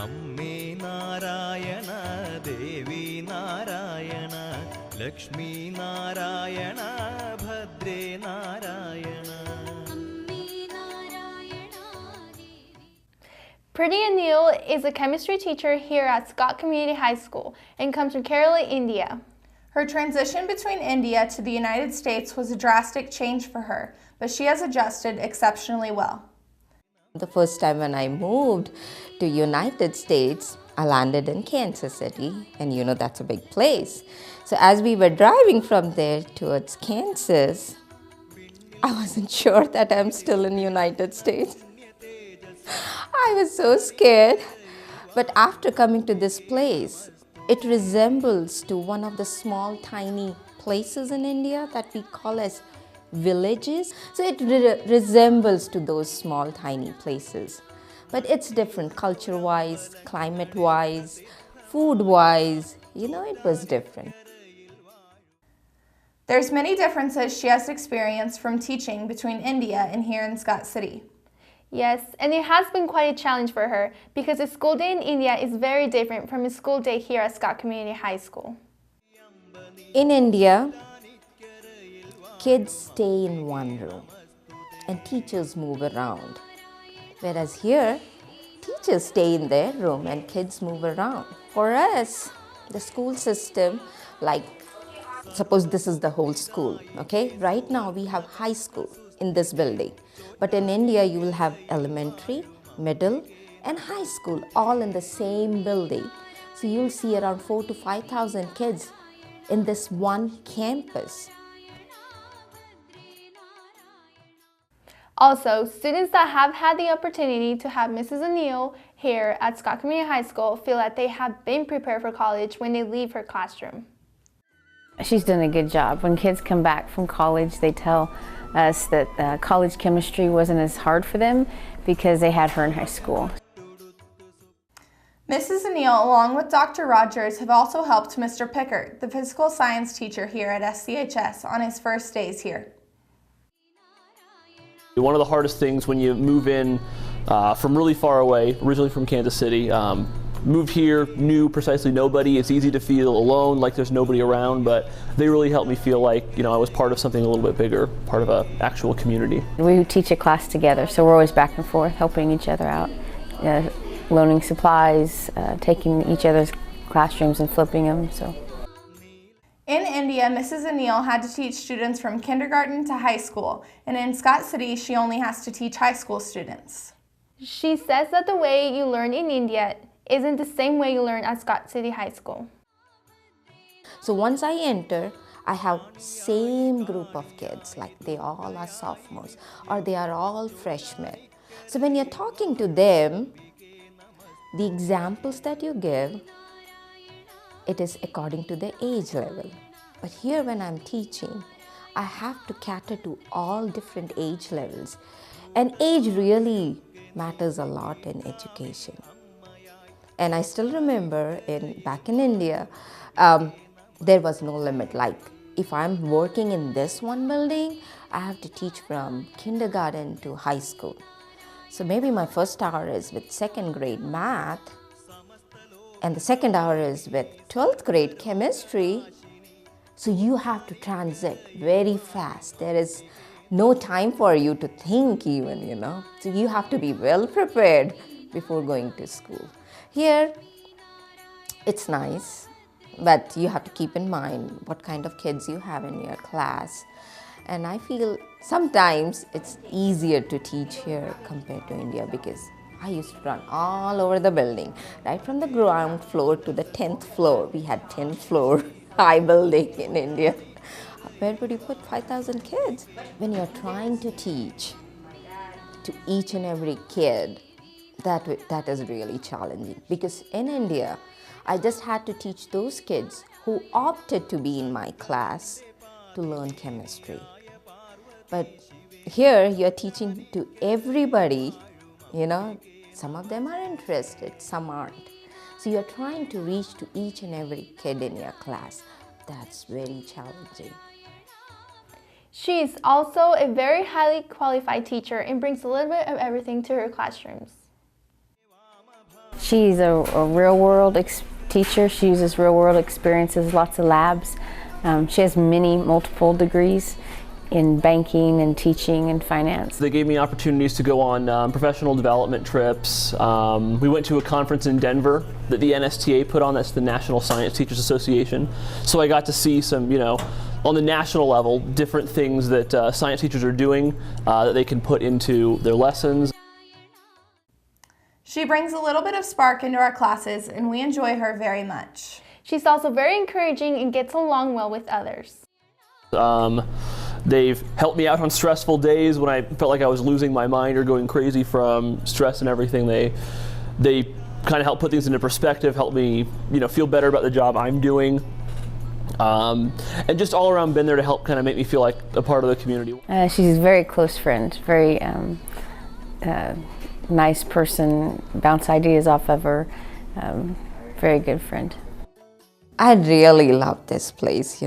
അമ്മേ നാരായണ ദേവി നാരായണ ലക്ഷ്മി നാരായണ ഭദ്രേ Narayana. Pretty Anil is a chemistry teacher here at Scott Community High School and comes from Kerala, India. Her transition between India to the United States was a drastic change for her, but she has adjusted exceptionally well. The first time when I moved to United States, I landed in Kansas City, and you know that's a big place. So as we were driving from there towards Kansas, I wasn't sure that I'm still in the United States. I was so scared. But after coming to this place, it resembles to one of the small tiny places in India that we call as villages. So it resembles to those small tiny places. But it's different culture-wise, climate-wise, food-wise, you know, it was different. There's many differences she has experienced from teaching between India and here in Scott City. Yes, and it has been quite a challenge for her because a school day in India is very different from a school day here at Scott Community High School. In India, kids stay in one room and teachers move around. Whereas here, teachers stay in their room and kids move around. For us, the school system, like suppose this is the whole school, okay? Right now we have high school in this building. But in India, you will have elementary, middle, and high school all in the same building. So you'll see around 4,000 to 5,000 kids in this one campus. Also, students that have had the opportunity to have Mrs. Anil here at Scott Community High School feel that they have been prepared for college when they leave her classroom. She's done a good job. When kids come back from college, they tell us that college chemistry wasn't as hard for them because they had her in high school. Mrs. Anil, along with Dr. Rogers, have also helped Mr. Pickard, the physical science teacher here at SCHS, on his first days here. One of the hardest things when you move in from really far away, originally from Kansas City, moved here, knew precisely nobody. It's easy to feel alone, like there's nobody around, but they really helped me feel like, you know, I was part of something a little bit bigger, part of an actual community. We teach a class together, so we're always back and forth, helping each other out, loaning supplies, taking each other's classrooms and flipping them. So. In India, Mrs. Anil had to teach students from kindergarten to high school, and in Scott City, she only has to teach high school students. She says that the way you learn in India isn't the same way you learn at Scott City High School. So once I enter, I have same group of kids, like they all are sophomores or they are all freshmen. So when you're talking to them, the examples that you give, it is according to the age level. But here when I'm teaching, I have to cater to all different age levels. And age really matters a lot in education. And I still remember back in India, there was no limit. Like if I'm working in this one building, I have to teach from kindergarten to high school. So maybe my first hour is with second grade math, and the second hour is with 12th grade chemistry. So you have to transit very fast. There is no time for you to think even, you know. So you have to be well prepared before going to school. Here, it's nice, but you have to keep in mind what kind of kids you have in your class. And I feel sometimes it's easier to teach here compared to India because I used to run all over the building, right from the ground floor to the 10th floor. We had 10th floor high building in India. Where would you put 5,000 kids? When you're trying to teach to each and every kid, that is really challenging because in India, I just had to teach those kids who opted to be in my class to learn chemistry. But here you're teaching to everybody, you know, some of them are interested, some aren't. So you're trying to reach to each and every kid in your class. That's very challenging. She is also a very highly qualified teacher and brings a little bit of everything to her classrooms. She's a real-world teacher. She uses real-world experiences, lots of labs. She has multiple degrees in banking and teaching and finance. They gave me opportunities to go on professional development trips. We went to a conference in Denver that the NSTA put on, that's the National Science Teachers Association. So I got to see some, on the national level, different things that science teachers are doing that they can put into their lessons. She brings a little bit of spark into our classes, and we enjoy her very much. She's also very encouraging and gets along well with others. They've helped me out on stressful days when I felt like I was losing my mind or going crazy from stress and everything. They kind of help put things into perspective, help me, feel better about the job I'm doing. And just all around been there to help kind of make me feel like a part of the community. She's a very close friend, very nice person, bounce ideas off of her, very good friend. I really love this place,